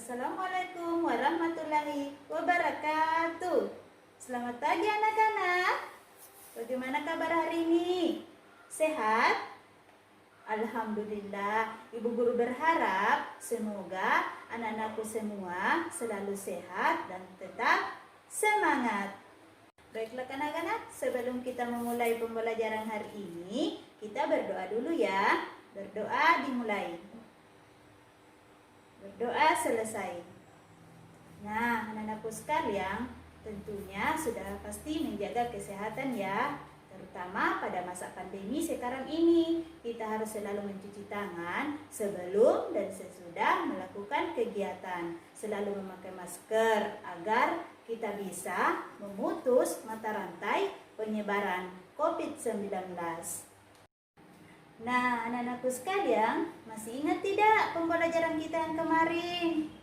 Assalamualaikum warahmatullahi wabarakatuh. Selamat pagi anak-anak. Bagaimana kabar hari ini? Sehat? Alhamdulillah. Ibu guru berharap semoga anak-anakku semua selalu sehat dan tetap semangat. Baiklah anak-anak, sebelum kita memulai pembelajaran hari ini, kita berdoa dulu ya. Berdoa dimulai. Berdoa selesai. Nah, anak-anakku sekalian, tentunya sudah pasti menjaga kesehatan ya. Terutama pada masa pandemi sekarang ini, kita harus selalu mencuci tangan sebelum dan sesudah melakukan kegiatan. Selalu memakai masker agar kita bisa memutus mata rantai penyebaran COVID-19. Nah, anak-anakku sekalian, masih ingat tidak pembelajaran kita yang kemarin?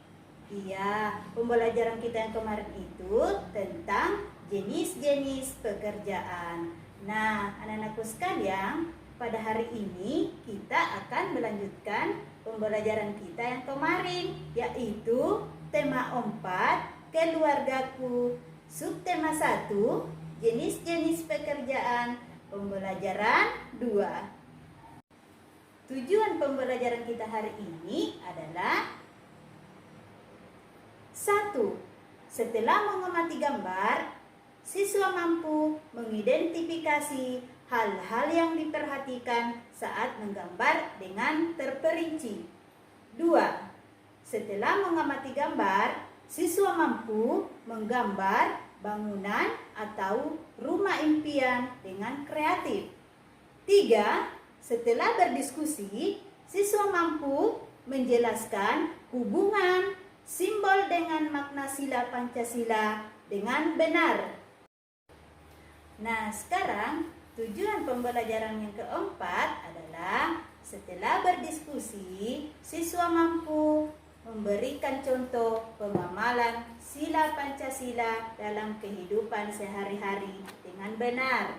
Iya, pembelajaran kita yang kemarin itu tentang jenis-jenis pekerjaan. Nah, anak-anakku sekalian, pada hari ini kita akan melanjutkan pembelajaran kita yang kemarin, yaitu tema 4, keluargaku. Subtema 1, jenis-jenis pekerjaan. Pembelajaran 2. Tujuan pembelajaran kita hari ini adalah 1. Setelah mengamati gambar, siswa mampu mengidentifikasi hal-hal yang diperhatikan saat menggambar dengan terperinci. 2. Setelah mengamati gambar, siswa mampu menggambar bangunan atau rumah impian dengan kreatif. 3. Setelah berdiskusi, siswa mampu menjelaskan hubungan simbol dengan makna sila Pancasila dengan benar. Nah, sekarang tujuan pembelajaran yang keempat adalah setelah berdiskusi, siswa mampu memberikan contoh pengamalan sila Pancasila dalam kehidupan sehari-hari dengan benar.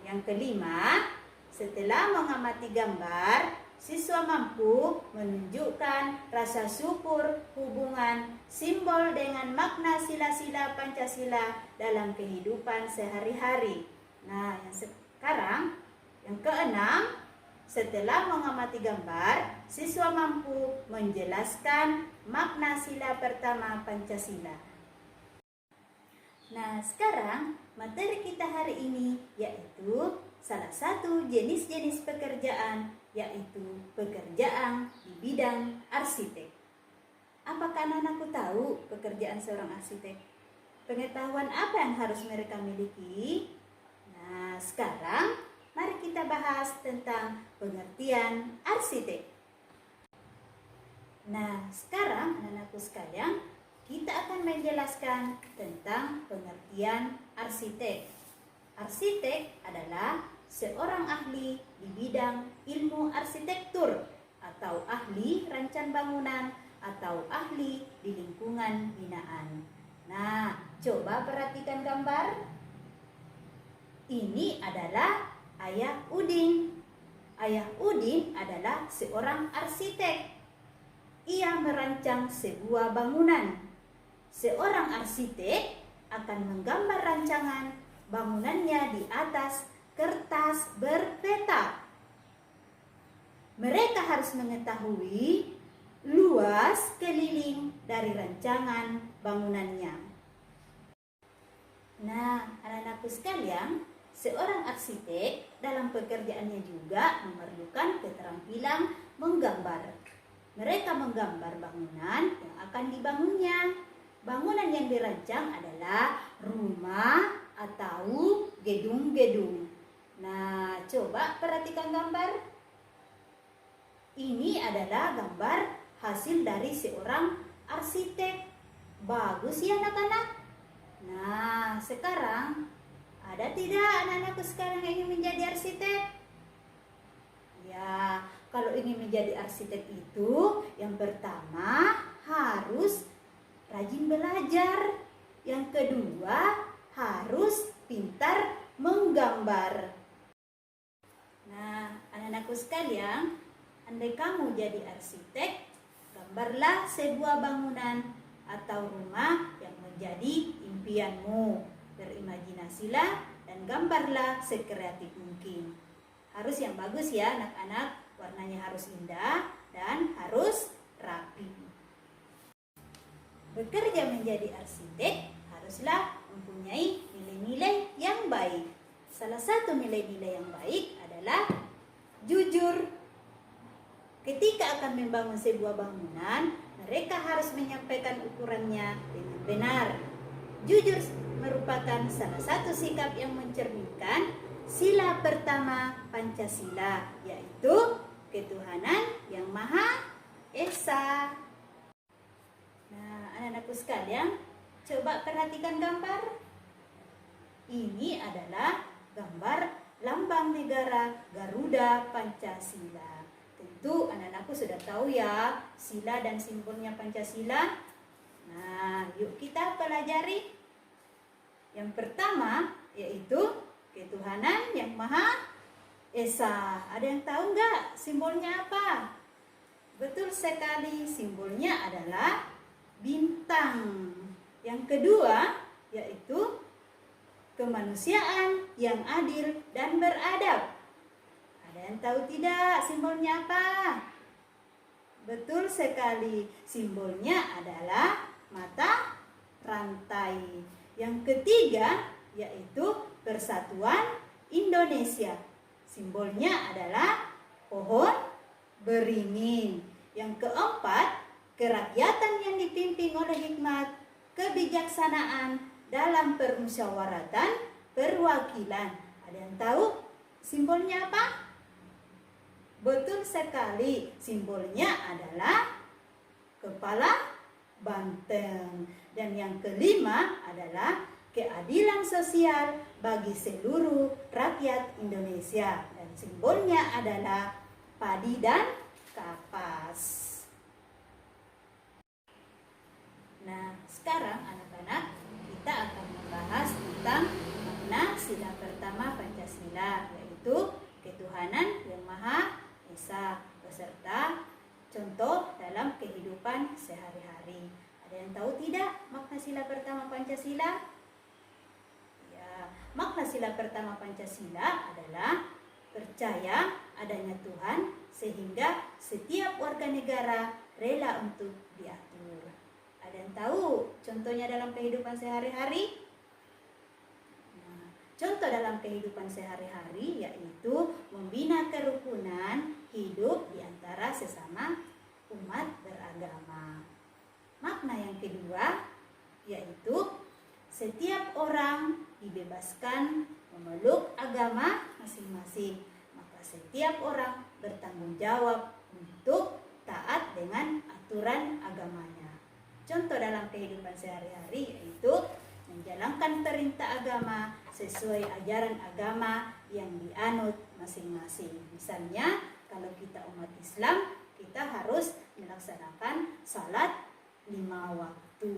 Yang kelima, setelah mengamati gambar, siswa mampu menunjukkan rasa syukur hubungan simbol dengan makna sila-sila Pancasila dalam kehidupan sehari-hari. Nah, yang sekarang, yang keenam, setelah mengamati gambar, siswa mampu menjelaskan makna sila pertama Pancasila. Nah, sekarang materi kita hari ini yaitu salah satu jenis-jenis pekerjaan, yaitu pekerjaan di bidang arsitek. Apakah anak-anakku tahu pekerjaan seorang arsitek? Pengetahuan apa yang harus mereka miliki? Nah, sekarang mari kita bahas tentang pengertian arsitek. Nah, sekarang anak-anakku sekalian, kita akan menjelaskan tentang pengertian arsitek. Arsitek adalah seorang ahli di bidang ilmu arsitektur atau ahli rancang bangunan atau ahli di lingkungan binaan. Nah, coba perhatikan gambar. Ini adalah Ayah Udin. Ayah Udin adalah seorang arsitek. Ia merancang sebuah bangunan. Seorang arsitek akan menggambar rancangan bangunannya di atas kertas berpeta. Mereka harus mengetahui luas keliling dari rancangan bangunannya. Nah, anak-anakku sekalian, seorang arsitek dalam pekerjaannya juga memerlukan keterampilan menggambar. Mereka menggambar bangunan yang akan dibangunnya. Bangunan yang dirancang adalah rumah atau gedung-gedung. Nah, coba perhatikan gambar. Ini adalah gambar hasil dari seorang arsitek. Bagus ya anak-anak? Nah, sekarang ada tidak anak-anakku sekarang yang ingin menjadi arsitek? Ya, kalau ingin menjadi arsitek itu yang pertama harus rajin belajar. Yang kedua harus pintar menggambar. Nah, anak-anakku sekalian, andai kamu jadi arsitek, gak Gambarlah sebuah bangunan atau rumah yang menjadi impianmu. Berimajinasilah dan gambarlah sekreatif mungkin. Harus yang bagus ya anak-anak, warnanya harus indah dan harus rapi. Bekerja menjadi arsitek haruslah mempunyai nilai-nilai yang baik. Salah satu nilai-nilai yang baik adalah jujur. Ketika akan membangun sebuah bangunan, mereka harus menyampaikan ukurannya dengan benar. Jujur merupakan salah satu sikap yang mencerminkan sila pertama Pancasila, yaitu ketuhanan yang Maha Esa. Nah, anak-anakku sekalian, coba perhatikan gambar. Ini adalah gambar lambang negara Garuda Pancasila. Tentu anak-anakku sudah tahu ya sila dan simbolnya Pancasila. Nah, yuk kita pelajari. Yang pertama yaitu ketuhanan yang Maha Esa. Ada yang tahu nggak simbolnya apa? Betul sekali, simbolnya adalah bintang. Yang kedua yaitu kemanusiaan yang adil dan beradab. Ada yang tahu tidak simbolnya apa? Betul sekali, simbolnya adalah mata rantai. Yang ketiga yaitu Persatuan Indonesia. Simbolnya adalah pohon beringin. Yang keempat, kerakyatan yang dipimpin oleh hikmat, kebijaksanaan dalam permusyawaratan perwakilan. Ada yang tahu simbolnya apa? Betul sekali, simbolnya adalah kepala banteng. Dan yang kelima adalah keadilan sosial bagi seluruh rakyat Indonesia. Dan simbolnya adalah padi dan kapas. Nah, sekarang anak-anak kita akan membahas tentang makna sila pertama Pancasila, yaitu ketuhanan yang Maha Esa beserta contoh dalam kehidupan sehari-hari. Ada yang tahu tidak makna sila pertama Pancasila? Ya, makna sila pertama Pancasila adalah percaya adanya Tuhan sehingga setiap warga negara rela untuk diatur. Ada yang tahu contohnya dalam kehidupan sehari-hari? Nah, contoh dalam kehidupan sehari-hari yaitu membina kerukunan hidup di antara sesama umat beragama. Makna yang kedua yaitu setiap orang dibebaskan memeluk agama masing-masing. Maka setiap orang bertanggung jawab untuk taat dengan aturan agamanya. Contoh dalam kehidupan sehari-hari yaitu menjalankan perintah agama sesuai ajaran agama yang dianut masing-masing. Misalnya, kalau kita umat Islam, kita harus melaksanakan salat 5 waktu.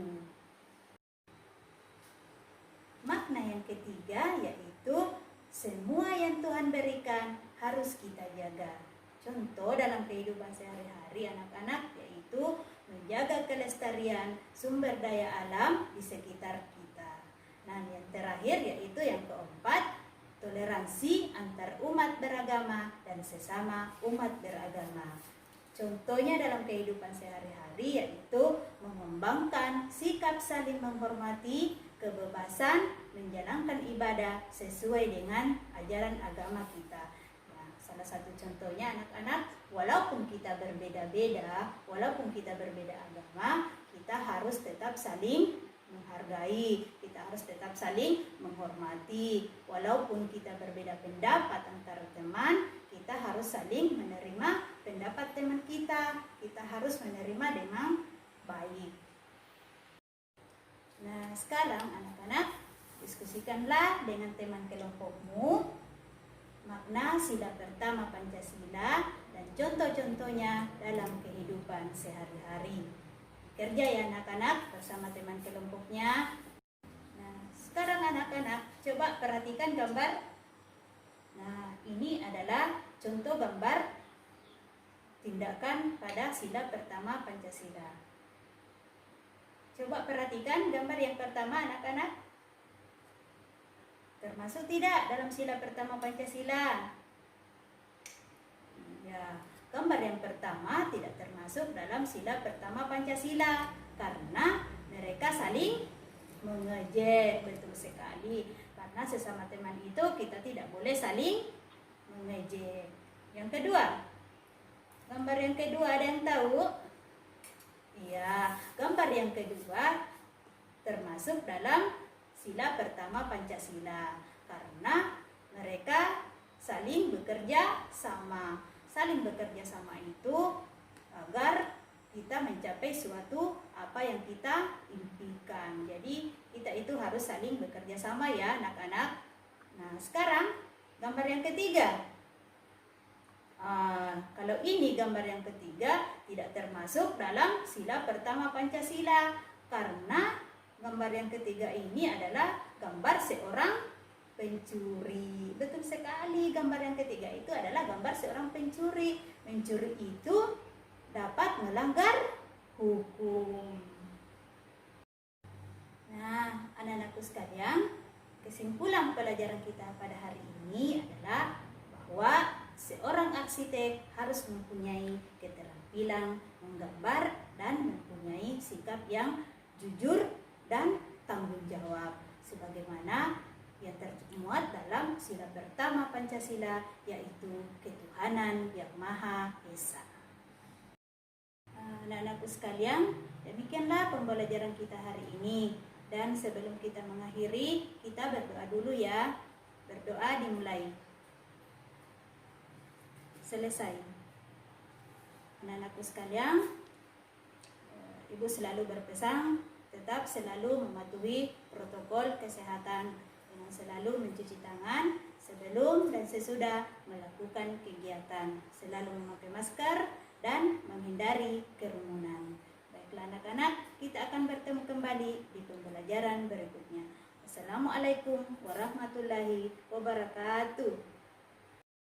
Makna yang ketiga yaitu semua yang Tuhan berikan harus kita jaga. Contoh dalam kehidupan sehari-hari anak-anak yaitu menjaga kelestarian sumber daya alam di sekitar kita. Nah, yang terakhir yaitu yang keempat, toleransi antar umat beragama dan sesama umat beragama. Contohnya dalam kehidupan sehari-hari yaitu mengembangkan sikap saling menghormati, kebebasan, menjalankan ibadah sesuai dengan ajaran agama kita. Nah, salah satu contohnya anak-anak, walaupun kita berbeda-beda, walaupun kita berbeda agama, kita harus tetap saling menghargai, kita harus tetap saling menghormati. Walaupun kita berbeda pendapat antara teman, kita harus saling menerima pendapat teman kita. Kita harus menerima dengan baik. Nah, sekarang anak-anak diskusikanlah dengan teman kelompokmu makna sila pertama Pancasila dan contoh-contohnya dalam kehidupan sehari-hari. Kerja ya anak-anak bersama teman kelompoknya. Nah, sekarang anak-anak coba perhatikan gambar. Nah, ini adalah contoh gambar tindakan pada sila pertama Pancasila. Coba perhatikan gambar yang pertama anak-anak. Termasuk tidak dalam sila pertama Pancasila? Ya, gambar yang pertama tidak termasuk dalam sila pertama Pancasila karena mereka saling mengejek. Betul sekali. Karena sesama teman itu kita tidak boleh saling mengejek. Yang kedua, gambar yang kedua ada yang tahu? Iya, gambar yang kedua termasuk dalam sila pertama Pancasila karena mereka saling bekerja sama. Saling bekerja sama itu agar kita mencapai suatu apa yang kita impikan. Jadi kita itu harus saling bekerja sama ya anak-anak. Nah sekarang gambar yang ketiga. Kalau ini gambar yang ketiga tidak termasuk dalam sila pertama Pancasila karena gambar yang ketiga ini adalah gambar seorang pencuri. Betul sekali, gambar yang ketiga itu adalah gambar seorang pencuri. Mencuri itu dapat melanggar hukum. Nah, anak-anakku sekalian, kesimpulan pelajaran kita pada hari ini adalah bahwa seorang arsitek harus mempunyai keterampilan menggambar dan mempunyai sikap yang jujur dan tanggung jawab sebagaimana yang termuat dalam sila pertama Pancasila, yaitu ketuhanan yang Maha Esa. Anak-anakku sekalian, demikianlah pembelajaran kita hari ini. Dan sebelum kita mengakhiri, kita berdoa dulu ya. Berdoa dimulai. Selesai. Anak-anakku sekalian, Ibu selalu berpesan tetap selalu mematuhi protokol kesehatan dengan selalu mencuci tangan sebelum dan sesudah melakukan kegiatan, selalu memakai masker dan menghindari kerumunan. Baiklah anak-anak, kita akan bertemu kembali di pembelajaran berikutnya. Assalamualaikum warahmatullahi wabarakatuh.